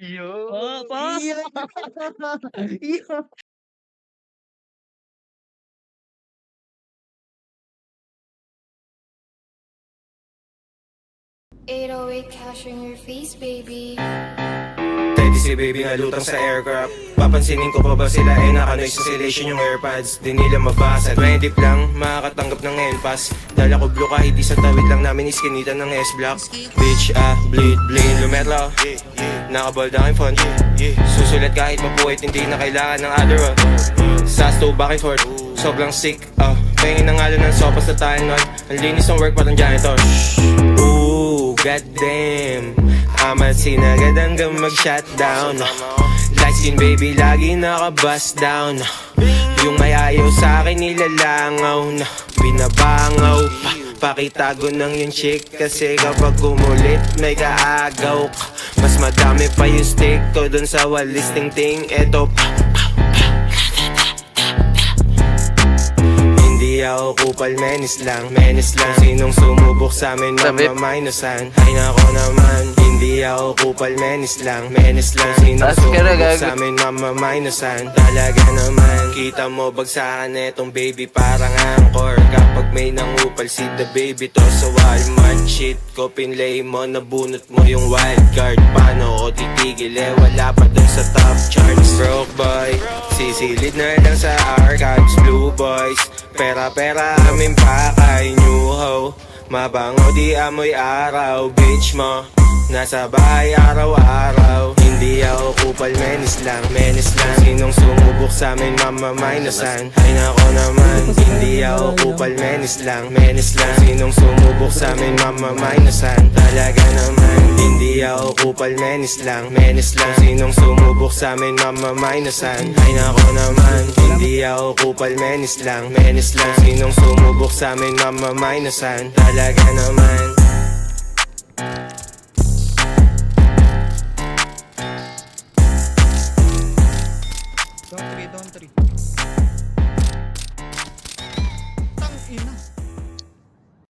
Oh, Yun, pa. iyon. Iyon. 808 cash in your face, baby. Teddy si baby nga lutang sa aircraft. Papansinin ko pa ba sila ay naka-noise cancellation yung airpods. Di nila mabasa, 20 lang makakatanggap ng LPAS. Dala ko blue kahit isang tawid lang namin iskinita ng S-Block. Bitch bleed lumetro. Nakabold aking font. Susulat kahit mapuwit, hindi na kailangan ng other one. Sasto back and forth, sobrang sick. Pengin ng ngalo ng sopas na tayo nun. Ang linis ng work parang janitor. Ooh, goddamn, amat sinagad hanggang mag-shutdown. Light skin baby, lagi naka-bust down. Yung may ayaw sa'kin nilalangaw na binabangaw pa. Pakitago ng yung chick kasi kapag kumulit may kaagaw ka. Mas madami pa yung stick ko dun sa walis ting-ting. Eto Hindi ako kupal, menis lang. Sinong sumubok sa'min, mamamainusan. Ay nako naman, hindi ako kupal, menis lang. Sinong sumubok sa'min, mamamainusan. Talaga naman, kita mo bagsakan etong baby parang angkor. Kapag may nangupal si the baby to sa Walmart. Shit ko pinlay mo, nabunot mo yung wild card. Paano ko titigil wala pa dun sa top charts. Broke boy, sisilid na lang sa archives. Blue boys, pera aming pakay. New ho, mabango di amoy araw. Bitch mo, nasa bahay araw-araw. Hindi ako kupal, menis lang. Sinong sumubok sa'min, mamamainusan. Ay nako naman, hindi ako kupal, menis lang. Sinong sumubok sa'min, mamamainusan. Talaga naman, hindi ako kupal, menis lang. Sinong sumubok sa'min, mamamainusan. Ay nako naman, hindi ako kupal, menis lang. Sinong sumubok sa'min, mamamainusan. Talaga naman. Down 3. Tang ina.